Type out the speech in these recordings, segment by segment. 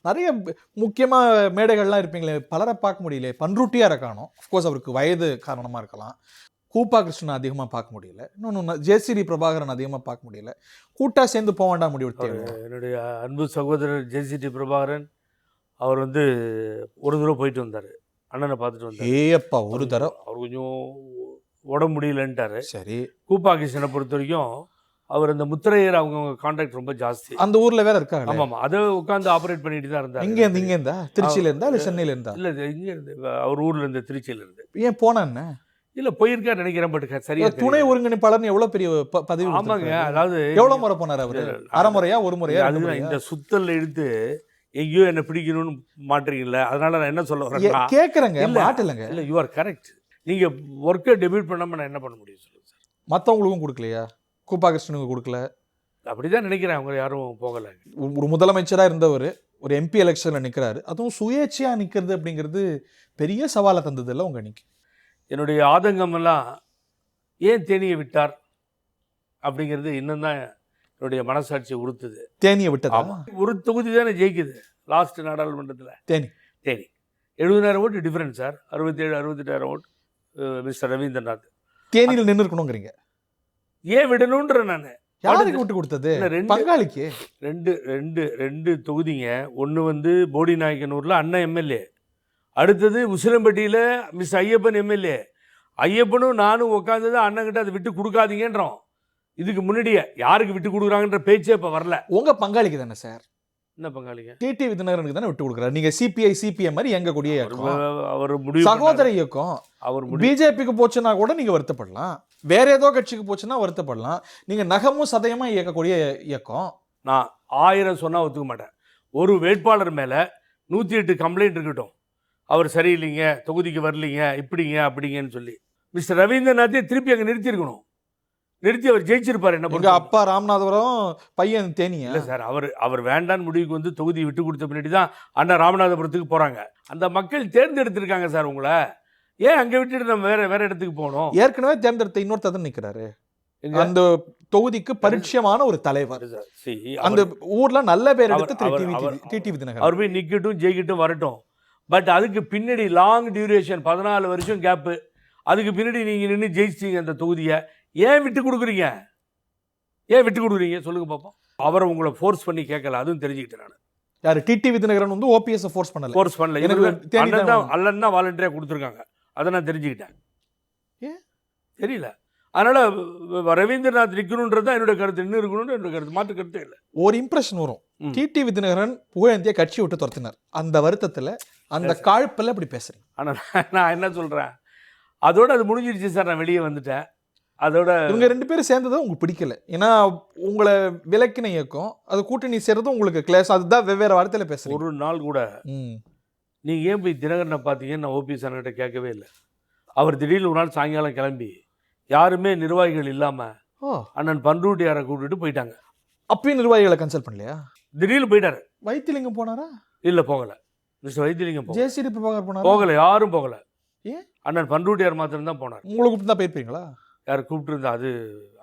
நிறைய முக்கியமாக மேடைகள்லாம் இருப்பீங்களே, பலரை பார்க்க முடியல. பன்ருட்டியாரை காணோம். அஃப்கோர்ஸ் அவருக்கு வயது காரணமாக இருக்கலாம். கூப்பா கிருஷ்ணன் அதிகமாக பார்க்க முடியல. இன்னொன்று ஜெயஸ்ரீ பிரபாகரன் அதிகமாக பார்க்க முடியல. கூட்டா சேர்ந்து போக வேண்டாம் முடிவெடுத்தேன். என்னுடைய அன்பு சகோதரர் ஜெயஸ்ரீ பிரபாகரன் அவர் வந்து ஒரு தடவை போயிட்டு வந்தார், அண்ணனை பார்த்துட்டு வந்தார். ஏப்பா ஒரு தடவை அவர் கொஞ்சம் உடம்பு முடியலன்ட்டார். சரி. கூப்பா கிருஷ்ணனை பொறுத்த வரைக்கும் அவர் அந்த முத்திரையர் அவங்க கான்ட்ராக்ட் ரொம்ப ஜாஸ்தி. அந்த ஊர்ல வேற இருக்காங்க. ஆமாம், அதை உட்காந்து ஆப்ரேட் பண்ணிட்டு தான் இருந்தார். இங்க இருந்தா திருச்சியில இருந்தா இல்லை சென்னையில இருந்தா? இல்லை, இங்கே இருந்து அவர் ஊர்ல இருந்து திருச்சியில இருந்து. ஏன் போனான்னு இல்லை போயிருக்காரு நினைக்கிறேன், பட் சரியா துணை ஒருங்கிணைப்பாளர் எவ்வளவு பெரிய பதவி. ஆமாங்க, அதாவது எவ்வளவு முறை போனார் அவரு? அரை முறையா ஒரு முறையா? அதுதான் இந்த சுத்தல் எடுத்து எங்கேயோ என்ன பிடிக்கணும்னு மாட்டீங்கல்ல, அதனால நான் என்ன சொல்ல வரேன் கேட்கறேங்க. மாட்டலங்க. இல்லை, யூ ஆர் கரெக்ட். நீங்க ஒர்க்கை டெபியூட் பண்ணாம நான் என்ன பண்ண முடியும் சொல்லுங்க சார்? மற்றவங்களுக்கும் கொடுக்கலையா? கூப்பா கிருஷ்ணனுக்கு கொடுக்கல? அப்படிதான் நினைக்கிறேன். அவங்க யாரும் போகலை. ஒரு முதலமைச்சராக இருந்தவர் ஒரு எம்பி எலெக்ஷனில் நிற்கிறாரு, அதுவும் சுயேட்சையாக நிற்கிறது அப்படிங்கிறது பெரிய சவாலை தந்தது இல்லை உங்கள் அன்னைக்கு? என்னுடைய ஆதங்கமெல்லாம் ஏன் தேனியை விட்டார் அப்படிங்கிறது இன்னும் தான் என்னுடைய மனசாட்சியை உறுத்துது. தேனியை விட்டதா? ஒரு தொகுதி தானே ஜெயிக்குது லாஸ்ட் நாடாளுமன்றத்தில். தேனி 70,000 ஓட்டு டிஃபரன்ஸ் சார். 67,000-68,000 ஓட்டு மிஸ்டர் ரவீந்திரநாத். தேனியில் நின்று இருக்கணுங்கிறீங்க? ஏன் விடணுன்ற நான் யாருக்கு விட்டு கொடுத்தது? பங்காளிக்கு. ரெண்டு தொகுதிங்க. ஒன்று வந்து போடி நாயக்கனூரில் அண்ணன் எம்எல்ஏ, அடுத்தது உசிலம்பட்டியில் மிஸ் ஐயப்பன் எம்எல்ஏ. ஐயப்பனும் நானும் உட்காந்து அண்ணன்கிட்ட அதை விட்டு கொடுக்காதீங்கன்றோம். இதுக்கு முன்னாடியே யாருக்கு விட்டு கொடுக்குறாங்கன்ற பேச்சே இப்போ வரல. உங்கள் பங்காளிக்கு தானே சார்? என்ன பங்காளிங்க? டிடிவி தினகரனுக்கு தானே விட்டு கொடுக்குறாரு. நீங்க சிபிஐ சிபிஎம் மாதிரி எங்க கூடிய அவர் முடிவு சகோதர இயக்கம். அவர் பிஜேபிக்கு போச்சுன்னா கூட நீங்க வருத்தப்படலாம், வேற ஏதோ கட்சிக்கு போச்சுன்னா வருத்தப்படலாம். நீங்க நகமும் சதயமா இயக்கக்கூடிய இயக்கம். நான் 1000 சொன்னா ஒத்துக்க மாட்டேன். ஒரு வேட்பாளர் மேல 108 கம்ப்ளைண்ட் இருக்கட்டும், அவர் சரியில்லைங்க, தொகுதிக்கு வரலீங்க, இப்படிங்க அப்படிங்கன்னு சொல்லி மிஸ்டர் ரவீந்திரநாத்தே திருப்பி அங்கே நிறுத்தியிருக்கணும். நிறுத்தி அவர் ஜெயிச்சிருப்பார். என்ன எங்க அப்பா ராமநாதபுரம், பையன் தேனியா? இல்லை சார், அவர் வேண்டான்னு முடிவுக்கு வந்து தொகுதியை விட்டு கொடுத்த பின்னாடி தான் அண்ணா ராமநாதபுரத்துக்கு போகிறாங்க. அந்த மக்கள் தேர்ந்தெடுத்திருக்காங்க சார் உங்களை. ஏன் அங்கே விட்டுட்டு நம்ம வேற இடத்துக்கு போகணும்? ஏற்கனவே தேர்ந்தெடுத்த இன்னொருத்தர் நிற்கிறாரு அந்த தொகுதிக்கு பரிட்சயமான ஒரு தலைவர். அந்த ஊர்ல நல்ல பேர் எடுத்து டிடிவி தினகரன் அவர் போய் நிற்கட்டும், ஜெயிக்கட்டும், வரட்டும். பட் அதுக்கு பின்னாடி லாங் டியூரேஷன் 14 வருஷம் கேப்பு. அதுக்கு பின்னாடி நீங்கள் நின்று ஜெயிச்சிங்க அந்த தொகுதியை. ஏன் விட்டு கொடுக்குறீங்க? ஏன் விட்டு கொடுக்குறீங்க சொல்லுங்க பாப்போம். அவரை உங்களை ஃபோர்ஸ் பண்ணி கேட்கல, அதுவும் தெரிஞ்சுக்கிட்டேன் நான். யார்? டிடிவி தினகரன் வந்து ஓபிஎஸ் ஃபோர்ஸ் பண்ணல. அல்லன் தான் வாலண்டியரா கொடுத்துருக்காங்க. அதை நான் தெரிஞ்சுக்கிட்டேன். ஏன் தெரியல. அதனால ரவீந்திரநாத் நிற்கணுன்றது தான் என்னுடைய கருத்து. இன்னும் இருக்கணும்னு என்னோட கருத்து, மாற்று கருத்தே இல்லை. ஒரு இம்ப்ரெஷன் வரும். டிடிவி தினகரன் புகழேந்திய கட்சி விட்டு துரத்தினார். அந்த வருத்தத்தில் அந்த காழ்ப்பில் அப்படி பேசுறேன். ஆனால் நான் என்ன சொல்கிறேன், அதோட அது முடிஞ்சிருச்சு சார். நான் வெளியே வந்துட்டேன். அதோட இவங்க 2 பேரும் சேர்ந்ததும் உங்களுக்கு பிடிக்கல. ஏன்னா உங்களை விலக்கின இயக்கம், அது கூட்டணி சேர்றதும் உங்களுக்கு கிளாஸ். அதுதான் வெவ்வேறு வார்த்தையில் பேசுகிறேன். ஒரு நாள் கூட நீங்கள் ஏன் போய் தினகரனை பார்த்தீங்கன்னு நான் ஓபிஎஸ் அண்ணன்கிட்ட கேட்கவே இல்லை. அவர் திடீர்னு ஒரு நாள் சாயங்காலம் கிளம்பி யாருமே நிர்வாகிகள் இல்லாமல் அண்ணன் பன்ருட்டியாரை கூப்பிட்டுட்டு போயிட்டாங்க. அப்பயும் நிர்வாகிகளை கன்சல்ட் பண்ணலையா? திடீர்னு போயிட்டாரு. வைத்திலிங்கம் போனாரா? இல்லை, போகலை. மிஸ்டர் வைத்திலிங்கம் ஜெயஸ்ரீ பிரபாகர் போனாரா? போகலை, யாரும் போகலை. ஏன்? அண்ணன் பன்ருட்டியார் மாத்திரம் தான் போனார். உங்களை கூப்பிட்டு தான் போயிருப்பீங்களா? யார் கூப்பிட்டுருந்தா?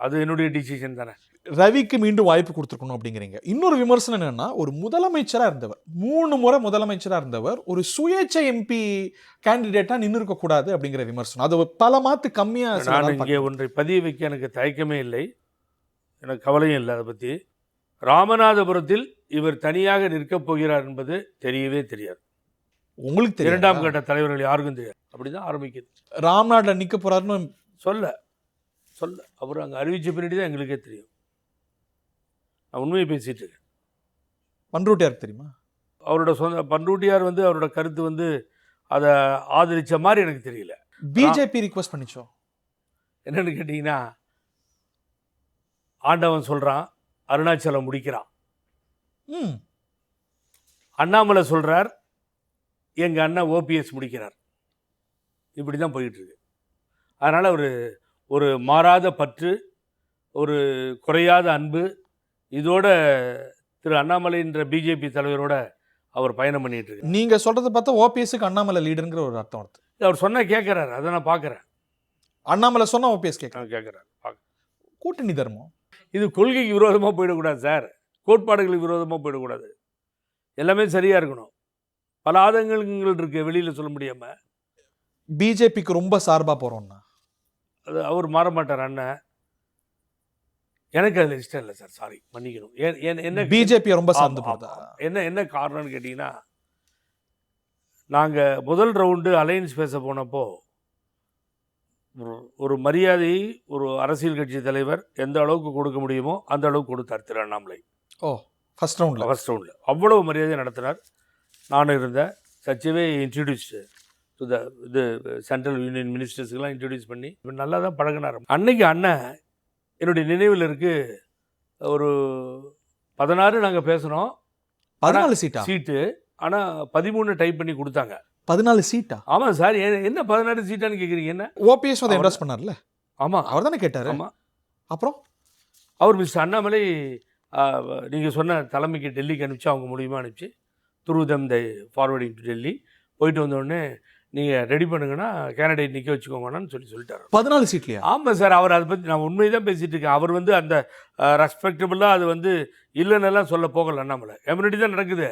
அது என்னுடைய டிசிஷன் தானே. ரவிக்கு மீண்டும் வாய்ப்பு கொடுத்துருக்கணும் அப்படிங்கிறீங்க. இன்னொரு விமர்சனம் என்னன்னா, ஒரு முதலமைச்சராக இருந்தவர், 3 முறை முதலமைச்சராக இருந்தவர், ஒரு சுயேட்சை எம்பி கேண்டிடேட்டாக நின்று இருக்கக்கூடாது அப்படிங்கிற விமர்சனம். அது பல மாத்து கம்மியாக. நான் இங்கே ஒன்றை பதிய வைக்க எனக்கு தயக்கமே இல்லை, எனக்கு கவலையும் இல்லை அதை பற்றி. ராமநாதபுரத்தில் இவர் தனியாக நிற்கப் போகிறார் என்பது தெரியவே தெரியாது. உங்களுக்கு தெரியும்? 2ஆம் கட்ட தலைவர்கள் யாருக்கும் தெரியாது. அப்படிதான் ஆரம்பிக்குது. ராம்நாட்டில் நிற்க போறாருன்னு சொல்ல அவர் அங்கே அறிவிச்ச பின்னாடி தான் எங்களுக்கே தெரியும். நான் உண்மையை பேசிட்டு இருக்கேன். பன்ருட்டியார் தெரியுமா? அவரோட சொந்த பன்ருட்டியார் வந்து அவரோட கருத்து வந்து அதை ஆதரித்த மாதிரி எனக்கு தெரியல. பிஜேபி ரிக்வெஸ்ட் பண்ணிச்சோம். என்னன்னு கேட்டிங்கன்னா, ஆண்டவன் சொல்கிறான், அருணாச்சலம் முடிக்கிறான். அண்ணாமலை சொல்கிறார், எங்கள் அண்ணன் ஓபிஎஸ் முடிக்கிறார். இப்படி தான் போயிட்டுருக்கு. அதனால் ஒரு மாறாத பற்று, ஒரு குறையாத அன்பு, இதோட திரு அண்ணாமலைன்ற பிஜேபி தலைவரோட அவர் பயணம் பண்ணிட்டு இருக்கு. நீங்க சொல்றதை பார்த்தா ஓபிஎஸ்க்கு அண்ணாமலை லீடருங்கிற ஒரு அர்த்தம் வருது. அவர் சொன்னா கேட்கிறாரு, அதை நான் பார்க்குறேன். அண்ணாமலை சொன்னா ஓபிஎஸ் கேட்குறாரு. கூட்டணி தர்மம் இது கொள்கைக்கு விரோதமாக போயிடக்கூடாது சார், கோட்பாடுகளுக்கு விரோதமாக போயிடக்கூடாது. எல்லாமே சரியாக இருக்கணும். பல ஆதங்கங்கள் இருக்குது வெளியில் சொல்ல முடியாமல். பிஜேபிக்கு ரொம்ப சார்பாக போகிறோம்னா அது அவர் மாற மாட்டார் அண்ணன். எனக்கு அதில் இஷ்டம் இல்லை சார், சாரி மன்னிக்கணும். என்ன பிஜேபி ரொம்ப சார்ந்து போகுதா? என்ன காரணம்னு கேட்டிங்கன்னா, நாங்கள் முதல் ரவுண்டு அலையன்ஸ் பேச போனப்போ ஒரு மரியாதை ஒரு அரசியல் கட்சி தலைவர் எந்த அளவுக்கு கொடுக்க முடியுமோ அந்த அளவுக்கு கொடுத்தார் திரு அண்ணாமலை. ஃபர்ஸ்ட் ரவுண்டில் அவ்வளவு மரியாதை நடத்தினார். நானும் இருந்தேன். சச்சவே இன்ட்ரடியூஸ் டு த இது சென்ட்ரல் யூனியன் மினிஸ்டர்ஸுக்கெல்லாம் இன்ட்ரடியூஸ் பண்ணி நல்லா தான் பழகினார். அன்னைக்கு அண்ணன் என்னுடைய நினைவில் இருக்குது, ஒரு 16 நாங்கள் பேசுகிறோம், 14 சீட்டு, ஆனால் 13 டைப் பண்ணி கொடுத்தாங்க. 14 சீட்டா? ஆமாம் சார். என்ன 16 சீட்டான்னு கேட்குறீங்க? என்ன ஓபிஎஸ் வந்து இன்ட்ரெஸ்ட் பண்ணார்ல? ஆமாம், அவர் தானே கேட்டார். ஆமாம். அப்புறம் அவர் மிஸ்டர் அண்ணாமலை நீங்கள் சொன்ன தலைமைக்கு டெல்லிக்கு அனுப்பிச்சு, அவங்க மூலியமாக அனுப்பிச்சு through them they forwarding to Delhi. போயிட்டு வந்தோடனே நீங்கள் ரெடி பண்ணுங்கன்னா கேண்டிடேட் நிற்க வச்சுக்கோங்கன்னு சொல்லிட்டார். 14 சீட்லையா? ஆமாம் சார். அவர் அதை பற்றி நான் உண்மையை தான் பேசிகிட்டு இருக்கேன். அவர் வந்து அந்த ரெஸ்பெக்டபுளாக அது வந்து இல்லைன்னெல்லாம் சொல்ல போகல. அண்ணாமலை எம்யூனிட்டி தான் நடக்குது.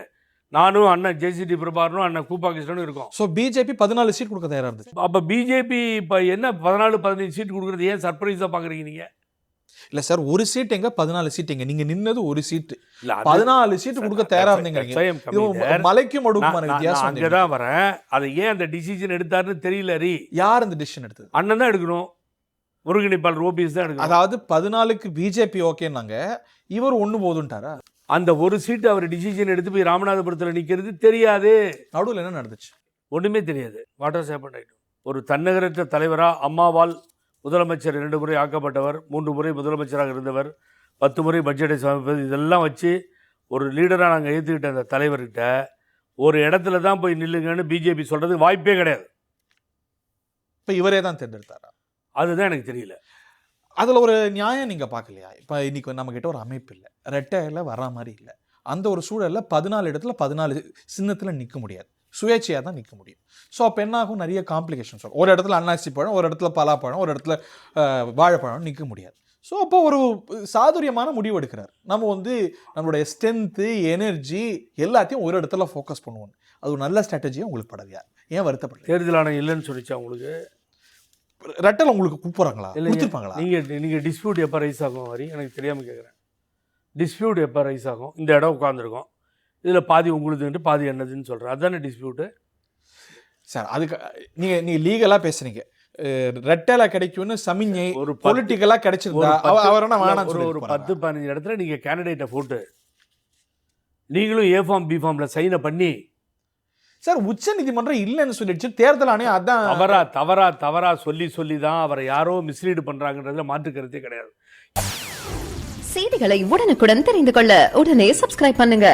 நானும் அண்ணன் ஜேசிடி பிரபாகரனும் அண்ணன் கூப்பா கிருஷ்ணனும் இருக்கோம். ஸோ பிஜேபி 14 சீட் கொடுக்க தயாராக இருந்துச்சு. அப்போ பிஜேபி இப்போ என்ன 14-15 சீட் கொடுக்குறது ஏன் சர்ப்ரைஸாக பார்க்குறீங்க நீங்கள்? இல்லை சார், ஒரு சீட் எங்க, 14 சீட் எங்க? நீங்கள் நின்னது ஒரு சீட்டு, 14 சீட்டு கொடுக்க தயாராக இருந்தீங்க. மலைக்கும் அடுக்குமான வித்தியாசம். அங்கே தான் வரேன். அதை ஏன் அந்த டிசிஷன் எடுத்தாருன்னு தெரியல. யார் அந்த டிசிஷன் எடுத்தது? அண்ணன் தான் எடுக்கணும். ஒருங்கிணைப்பாளர் ஓபிஎஸ் தான் எடுக்கணும். அதாவது 14க்கு பிஜேபி ஓகேன்னாங்க, இவர் ஒன்று போதுன்ட்டாரா? அந்த ஒரு சீட்டு அவர் டிசிஷன் எடுத்து போய் ராமநாதபுரத்தில் நிற்கிறது தெரியாது. நடுவில் என்ன நடந்துச்சு ஒன்றுமே தெரியாது. வாட் வாஸ் ஹேப்பன்ட் ஆகிடும். ஒரு தன்னகரற்ற தலைவராக அம்மாவால் முதலமைச்சர் 2 முறை ஆக்கப்பட்டவர், 3 முறை முதலமைச்சராக இருந்தவர், 10 முறை பட்ஜெட்டை சமைப்பது, இதெல்லாம் வச்சு ஒரு லீடராக நாங்கள் ஏற்றுக்கிட்ட அந்த தலைவர்கிட்ட ஒரு இடத்துல தான் போய் நில்லுங்கன்னு பிஜேபி சொல்கிறது வாய்ப்பே கிடையாது. இப்போ இவரே தான் தேர்ந்தெடுத்தாரா? அதுதான் எனக்கு தெரியல. அதில் ஒரு நியாயம் நீங்கள் பார்க்கலையா? இப்போ இன்றைக்கி நம்மக்கிட்ட ஒரு அமைப்பு இல்லை, ரெட்டையில் வர்ற மாதிரி இல்லை. அந்த ஒரு சூழலில் 14 இடத்துல 14 சின்னத்தில் நிற்க முடியாது, சுயேட்சையாக தான் நிற்க முடியும். ஸோ அப்போ என்ன ஆகும்? நிறைய காம்ப்ளிகேஷன்ஸ் வரும். ஒரு இடத்துல அன்னாசி பழம், ஒரு இடத்துல பலாப்பழம், ஒரு இடத்துல வாழைப்பழம் நிற்க முடியாது. ஸோ அப்போ ஒரு சாதுரியமான முடிவு எடுக்கிறார். நம்ம வந்து நம்மளுடைய ஸ்ட்ரென்த்து, எனர்ஜி எல்லாத்தையும் ஒரு இடத்துல ஃபோக்கஸ் பண்ணுவோம். அது ஒரு நல்ல ஸ்ட்ராட்டஜியாக உங்களுக்கு படலையா? ஏன் வருத்தப்படல? தேர்தல் ஆணையம் இல்லைன்னு சொல்லிச்சா உங்களுக்கு? ரெட்டல் உங்களுக்கு கூப்பிட்றாங்களா? கொடுத்துருப்பாங்களா? நீங்கள் டிஸ்பியூட் எப்போ ரைஸ் ஆகும் வரி? எனக்கு தெரியாமல் கேட்குறேன். டிஸ்பியூட் எப்போ ரைஸ் ஆகும்? இந்த இடம் உட்காந்துருக்கோம், இதில் பாதி உங்களுதுன்ட்டு பாதி என்னதுன்னு சொல்கிறேன், அதுதானே டிஸ்பியூட்டு சார். அதுக்கு நீங்கள் லீகலாக பேசுகிறீங்க. ரெட்டலை கிடைக்கும்னு சமிஞ்சை ஒரு பொலிட்டிக்கலாக கிடைச்சிருந்தா அவர் என்ன வேணாம். ஒரு 10-15 இடத்துல நீங்கள் கேண்டிடேட்டை போட்டு நீங்களும் ஏ ஃபார்ம் பி ஃபார்மில் சைனை பண்ணி சார், உச்ச நீதிமன்றம் இல்லைன்னு சொல்லிடுச்சு, தேர்தல் ஆணையம் அதான் தவறா சொல்லி தான் அவரை யாரோ மிஸ்லீடு பண்றாங்கன்றதுல மாற்று கருத்தே கிடையாது. செய்திகளை உடனுக்குடன் தெரிந்து கொள்ள உடனே சப்ஸ்கிரைப் பண்ணுங்க.